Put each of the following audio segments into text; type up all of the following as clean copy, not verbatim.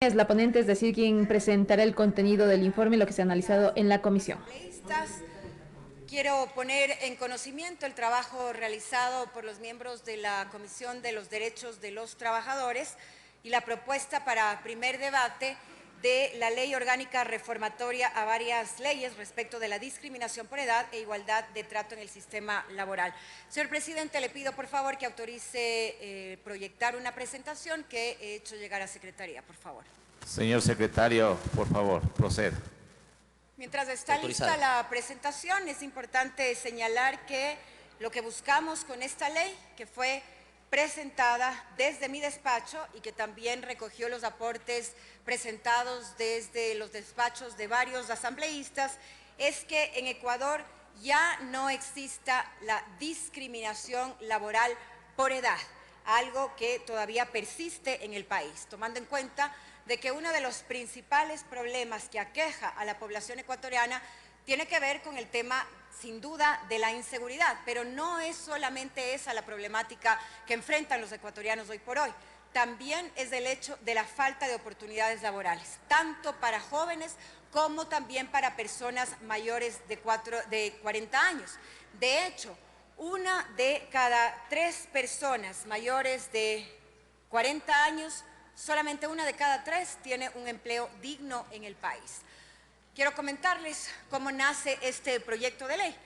es la ponente, es decir, quien presentará el contenido del informe y lo que se ha analizado en la comisión. Quiero poner en conocimiento el trabajo realizado por los miembros de la Comisión de los Derechos de los Trabajadores y la propuesta para primer debate de la Ley Orgánica Reformatoria a varias leyes respecto de la discriminación por edad e igualdad de trato en el sistema laboral. Señor presidente, le pido por favor que autorice proyectar una presentación que he hecho llegar a Secretaría, por favor. Señor secretario, por favor, proceda. Mientras está lista la presentación, es importante señalar que lo que buscamos con esta ley, que fue presentada desde mi despacho y que también recogió los aportes presentados desde los despachos de varios asambleístas, es que en Ecuador ya no exista la discriminación laboral por edad, algo que todavía persiste en el país, tomando en cuenta de que uno de los principales problemas que aqueja a la población ecuatoriana tiene que ver con el tema, sin duda, de la inseguridad, pero no es solamente esa la problemática que enfrentan los ecuatorianos hoy por hoy. También es el hecho de la falta de oportunidades laborales, tanto para jóvenes como también para personas mayores de 40 años. De hecho, una de cada 3 personas mayores de 40 años, solamente una de cada 3 tiene un empleo digno en el país. Quiero comentarles cómo nace este proyecto de ley.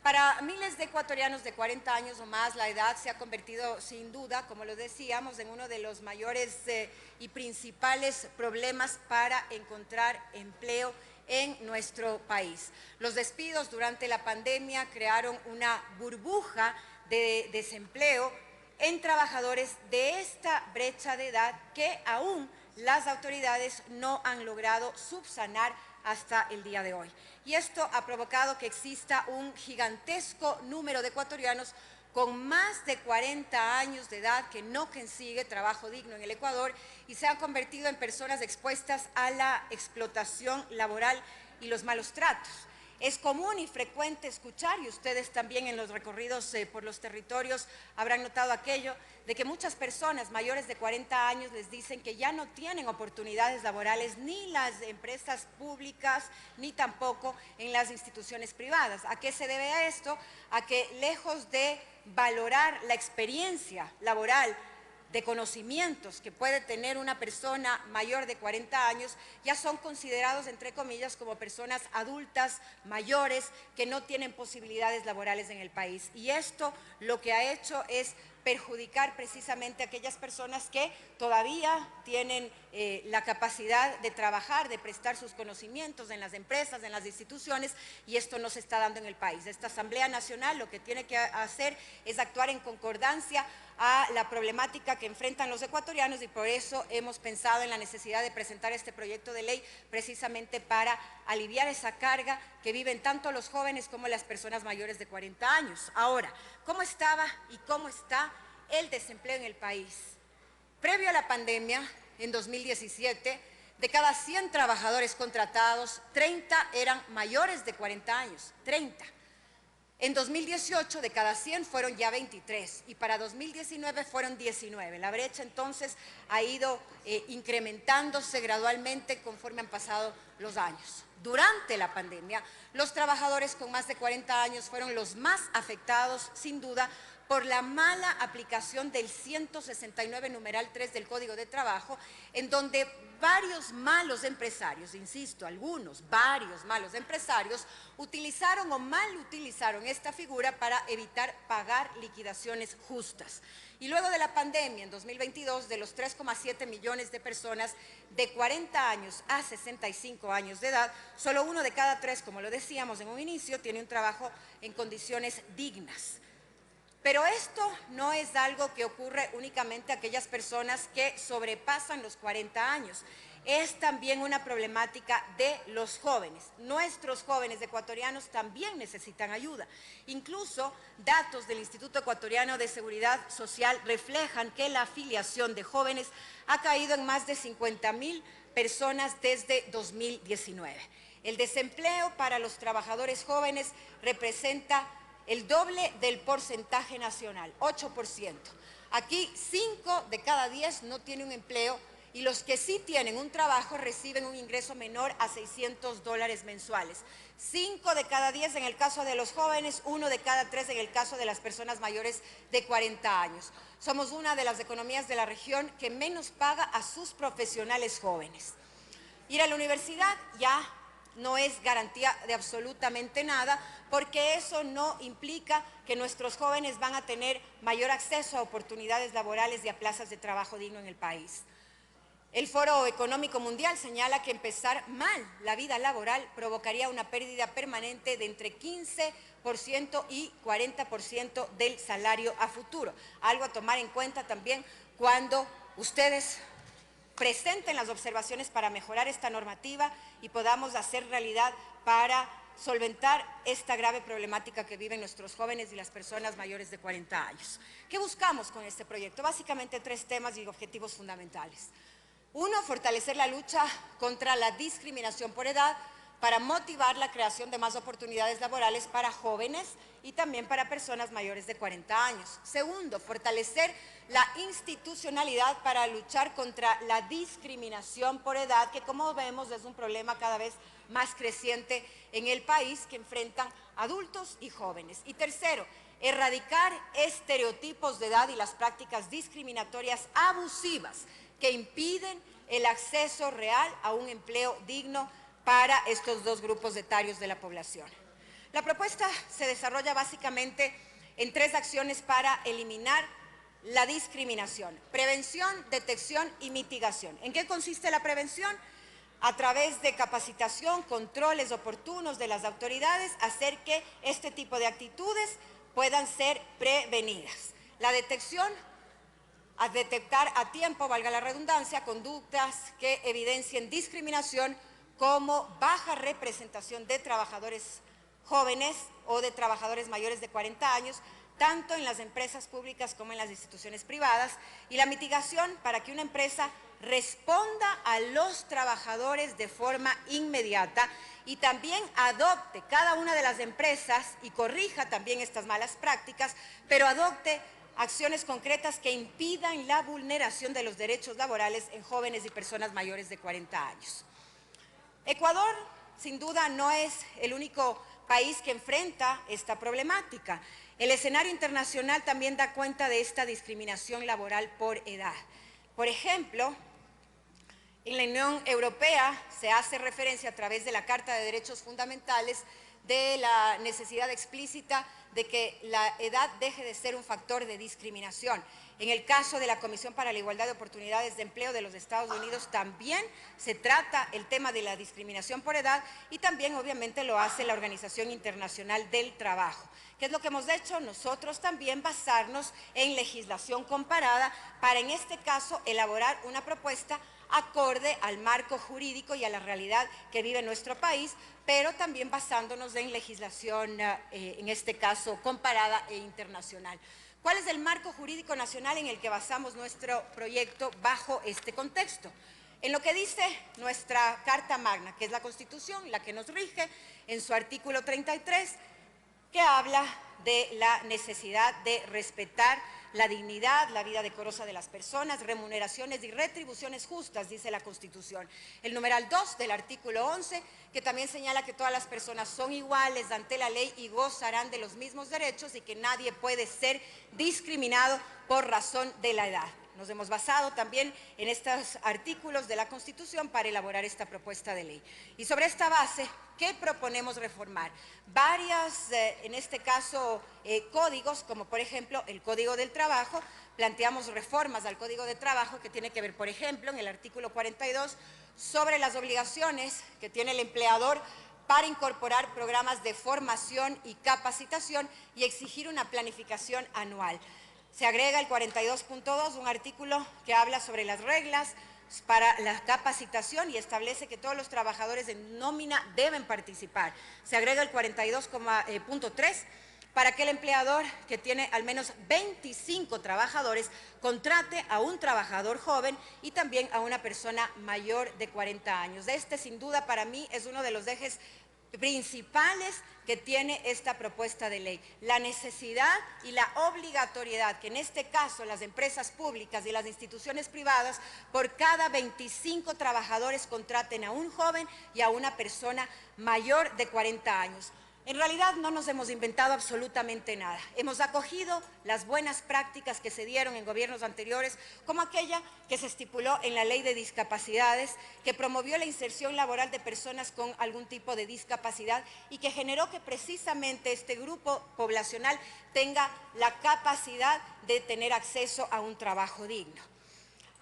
Para miles de ecuatorianos de 40 años o más, la edad se ha convertido sin duda, como lo decíamos, en uno de los mayores y principales problemas para encontrar empleo en nuestro país. Los despidos durante la pandemia crearon una burbuja de desempleo en trabajadores de esta brecha de edad que aún las autoridades no han logrado subsanar hasta el día de hoy. Y esto ha provocado que exista un gigantesco número de ecuatorianos con más de 40 años de edad que no consigue trabajo digno en el Ecuador y se han convertido en personas expuestas a la explotación laboral y los malos tratos. Es común y frecuente escuchar, y ustedes también en los recorridos por los territorios habrán notado aquello, de que muchas personas mayores de 40 años les dicen que ya no tienen oportunidades laborales ni las empresas públicas ni tampoco en las instituciones privadas. ¿A qué se debe a esto? A que lejos de valorar la experiencia laboral, de conocimientos que puede tener una persona mayor de 40 años, ya son considerados, entre comillas, como personas adultas, mayores, que no tienen posibilidades laborales en el país. Y esto lo que ha hecho es perjudicar precisamente a aquellas personas que todavía tienen la capacidad de trabajar, de prestar sus conocimientos en las empresas, en las instituciones, y esto no se está dando en el país. Esta Asamblea Nacional lo que tiene que hacer es actuar en concordancia a la problemática que enfrentan los ecuatorianos y por eso hemos pensado en la necesidad de presentar este proyecto de ley precisamente para aliviar esa carga que viven tanto los jóvenes como las personas mayores de 40 años. Ahora, ¿cómo estaba y cómo está el desempleo en el país? Previo a la pandemia, en 2017, de cada 100 trabajadores contratados, 30 eran mayores de 40 años, 30. En 2018, de cada 100 fueron ya 23 y para 2019 fueron 19. La brecha entonces ha ido incrementándose gradualmente conforme han pasado los años. Durante la pandemia, los trabajadores con más de 40 años fueron los más afectados, sin duda, por la mala aplicación del 169 numeral 3 del Código de Trabajo, en donde varios malos empresarios, insisto, varios malos empresarios, utilizaron o mal utilizaron esta figura para evitar pagar liquidaciones justas. Y luego de la pandemia, en 2022, de los 3,7 millones de personas de 40 años a 65 años de edad, solo 1 de cada 3, como lo decíamos en un inicio, tiene un trabajo en condiciones dignas. Pero esto no es algo que ocurre únicamente a aquellas personas que sobrepasan los 40 años. Es también una problemática de los jóvenes. Nuestros jóvenes ecuatorianos también necesitan ayuda. Incluso datos del Instituto Ecuatoriano de Seguridad Social reflejan que la afiliación de jóvenes ha caído en más de 50.000 personas desde 2019. El desempleo para los trabajadores jóvenes representa el doble del porcentaje nacional, 8%. Aquí 5 de cada 10 no tiene un empleo y los que sí tienen un trabajo reciben un ingreso menor a $600 mensuales. 5 de cada 10 en el caso de los jóvenes, 1 de cada 3 en el caso de las personas mayores de 40 años. Somos una de las economías de la región que menos paga a sus profesionales jóvenes. Ir a la universidad ya no es garantía de absolutamente nada, porque eso no implica que nuestros jóvenes van a tener mayor acceso a oportunidades laborales y a plazas de trabajo digno en el país. El Foro Económico Mundial señala que empezar mal la vida laboral provocaría una pérdida permanente de entre 15% y 40% del salario a futuro. Algo a tomar en cuenta también cuando ustedes presenten las observaciones para mejorar esta normativa y podamos hacer realidad para solventar esta grave problemática que viven nuestros jóvenes y las personas mayores de 40 años. ¿Qué buscamos con este proyecto? Básicamente 3 temas y objetivos fundamentales. 1, fortalecer la lucha contra la discriminación por edad para motivar la creación de más oportunidades laborales para jóvenes y también para personas mayores de 40 años. 2, fortalecer la institucionalidad para luchar contra la discriminación por edad, que como vemos es un problema cada vez más creciente en el país que enfrentan adultos y jóvenes. Y 3, erradicar estereotipos de edad y las prácticas discriminatorias abusivas que impiden el acceso real a un empleo digno para estos 2 grupos etarios de la población. La propuesta se desarrolla básicamente en 3 acciones para eliminar la discriminación: prevención, detección y mitigación. ¿En qué consiste la prevención? A través de capacitación, controles oportunos de las autoridades, hacer que este tipo de actitudes puedan ser prevenidas. La detección, a detectar a tiempo, valga la redundancia, conductas que evidencien discriminación como baja representación de trabajadores jóvenes o de trabajadores mayores de 40 años, tanto en las empresas públicas como en las instituciones privadas, y la mitigación para que una empresa responda a los trabajadores de forma inmediata y también adopte cada una de las empresas y corrija también estas malas prácticas, pero adopte acciones concretas que impidan la vulneración de los derechos laborales en jóvenes y personas mayores de 40 años. Ecuador, sin duda, no es el único país que enfrenta esta problemática. El escenario internacional también da cuenta de esta discriminación laboral por edad. Por ejemplo, en la Unión Europea se hace referencia a través de la Carta de Derechos Fundamentales de la necesidad explícita de que la edad deje de ser un factor de discriminación. En el caso de la Comisión para la Igualdad de Oportunidades de Empleo de los Estados Unidos también se trata el tema de la discriminación por edad y también obviamente lo hace la Organización Internacional del Trabajo. ¿Qué es lo que hemos hecho? Nosotros también basarnos en legislación comparada para en este caso elaborar una propuesta acorde al marco jurídico y a la realidad que vive nuestro país, pero también basándonos en legislación, en este caso, comparada e internacional. ¿Cuál es el marco jurídico nacional en el que basamos nuestro proyecto bajo este contexto? En lo que dice nuestra Carta Magna, que es la Constitución, la que nos rige, en su artículo 33, que habla de la necesidad de respetar la dignidad, la vida decorosa de las personas, remuneraciones y retribuciones justas, dice la Constitución. El numeral 2 del artículo 11, que también señala que todas las personas son iguales ante la ley y gozarán de los mismos derechos y que nadie puede ser discriminado por razón de la edad. Nos hemos basado también en estos artículos de la Constitución para elaborar esta propuesta de ley. Y sobre esta base, ¿qué proponemos reformar? Varias, en este caso, códigos, como por ejemplo el Código del Trabajo. Planteamos reformas al Código de Trabajo que tiene que ver, por ejemplo, en el artículo 42, sobre las obligaciones que tiene el empleador para incorporar programas de formación y capacitación y exigir una planificación anual. Se agrega el 42.2, un artículo que habla sobre las reglas para la capacitación y establece que todos los trabajadores en nómina deben participar. Se agrega el 42.3 para que el empleador que tiene al menos 25 trabajadores contrate a un trabajador joven y también a una persona mayor de 40 años. Este, sin duda, para mí es uno de los ejes principales que tiene esta propuesta de ley: la necesidad y la obligatoriedad que en este caso las empresas públicas y las instituciones privadas por cada 25 trabajadores contraten a un joven y a una persona mayor de 40 años. En realidad no nos hemos inventado absolutamente nada. Hemos acogido las buenas prácticas que se dieron en gobiernos anteriores, como aquella que se estipuló en la Ley de Discapacidades, que promovió la inserción laboral de personas con algún tipo de discapacidad y que generó que precisamente este grupo poblacional tenga la capacidad de tener acceso a un trabajo digno.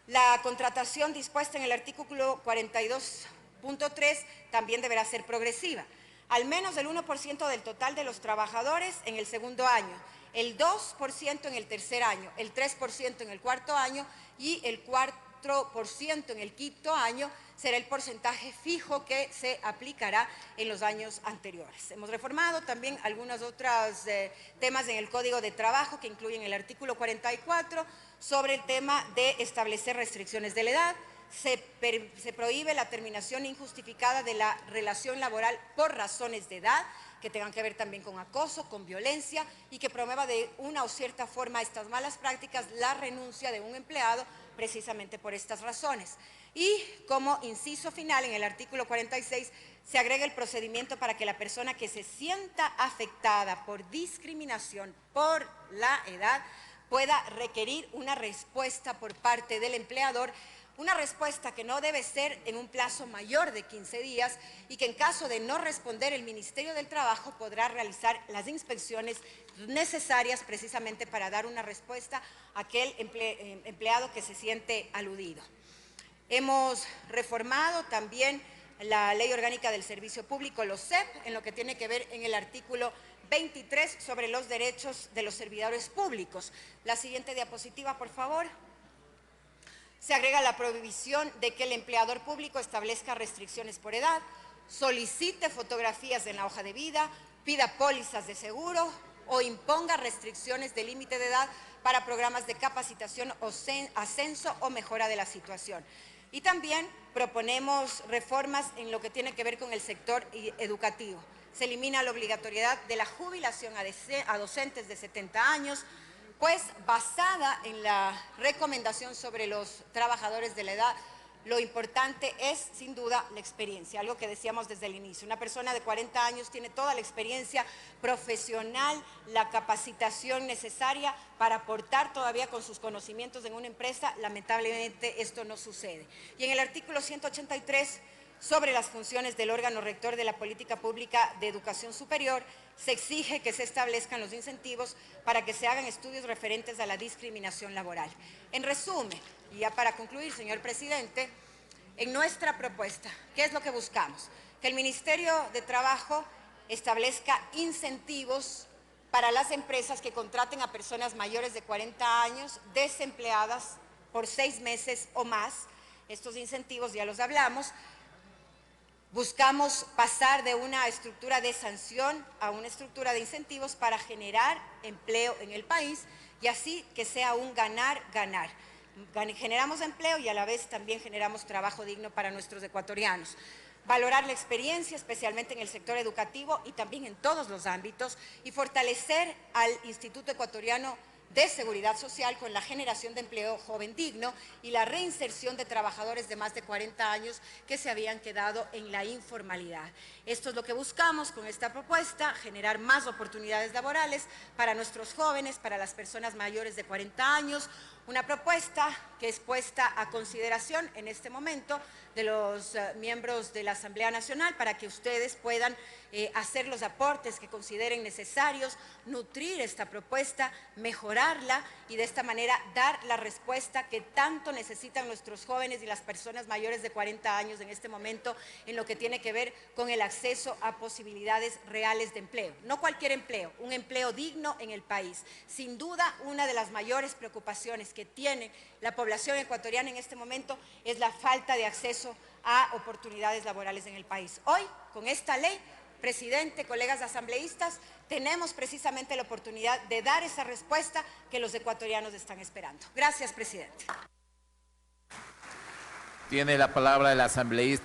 La contratación dispuesta en el artículo 42.3 también deberá ser progresiva. Al menos el 1% del total de los trabajadores en el segundo año, el 2% en el tercer año, el 3% en el cuarto año y el 4% en el quinto año será el porcentaje fijo que se aplicará en los años anteriores. Hemos reformado también algunos otros temas en el Código de Trabajo que incluyen el artículo 44 sobre el tema de establecer restricciones de la edad. Se prohíbe la terminación injustificada de la relación laboral por razones de edad, que tengan que ver también con acoso, con violencia y que promueva de una o cierta forma estas malas prácticas, la renuncia de un empleado precisamente por estas razones. Y como inciso final, en el artículo 46 se agrega el procedimiento para que la persona que se sienta afectada por discriminación por la edad pueda requerir una respuesta por parte del empleador, una respuesta que no debe ser en un plazo mayor de 15 días y que en caso de no responder el Ministerio del Trabajo podrá realizar las inspecciones necesarias precisamente para dar una respuesta a aquel empleado que se siente aludido. Hemos reformado también la Ley Orgánica del Servicio Público, los SEP, en lo que tiene que ver en el artículo 23 sobre los derechos de los servidores públicos. La siguiente diapositiva, por favor. Se agrega la prohibición de que el empleador público establezca restricciones por edad, solicite fotografías en la hoja de vida, pida pólizas de seguro o imponga restricciones de límite de edad para programas de capacitación o ascenso o mejora de la situación. Y también proponemos reformas en lo que tiene que ver con el sector educativo. Se elimina la obligatoriedad de la jubilación a docentes de 70 años, pues basada en la recomendación sobre los trabajadores de la edad, lo importante es sin duda la experiencia, algo que decíamos desde el inicio. Una persona de 40 años tiene toda la experiencia profesional, la capacitación necesaria para aportar todavía con sus conocimientos en una empresa. Lamentablemente esto no sucede. Y en el artículo 183, sobre las funciones del órgano rector de la política pública de educación superior, se exige que se establezcan los incentivos para que se hagan estudios referentes a la discriminación laboral. En resumen, y ya para concluir, señor presidente, en nuestra propuesta, ¿qué es lo que buscamos? Que el Ministerio de Trabajo establezca incentivos para las empresas que contraten a personas mayores de 40 años desempleadas por 6 meses o más. Estos incentivos ya los hablamos. Buscamos pasar de una estructura de sanción a una estructura de incentivos para generar empleo en el país y así que sea un ganar-ganar. Generamos empleo y a la vez también generamos trabajo digno para nuestros ecuatorianos. Valorar la experiencia, especialmente en el sector educativo y también en todos los ámbitos, y fortalecer al Instituto Ecuatoriano de Seguridad Social con la generación de empleo joven digno y la reinserción de trabajadores de más de 40 años que se habían quedado en la informalidad. Esto es lo que buscamos con esta propuesta, generar más oportunidades laborales para nuestros jóvenes, para las personas mayores de 40 años, una propuesta que es puesta a consideración en este momento de los miembros de la Asamblea Nacional para que ustedes puedan hacer los aportes que consideren necesarios, nutrir esta propuesta, mejorarla y de esta manera dar la respuesta que tanto necesitan nuestros jóvenes y las personas mayores de 40 años en este momento en lo que tiene que ver con el acceso a posibilidades reales de empleo. No cualquier empleo, un empleo digno en el país. Sin duda, una de las mayores preocupaciones que tiene la población ecuatoriana en este momento es la falta de acceso a oportunidades laborales en el país. Hoy, con esta ley, presidente, colegas asambleístas, tenemos precisamente la oportunidad de dar esa respuesta que los ecuatorianos están esperando. Gracias, presidente. Tiene la palabra el asambleísta.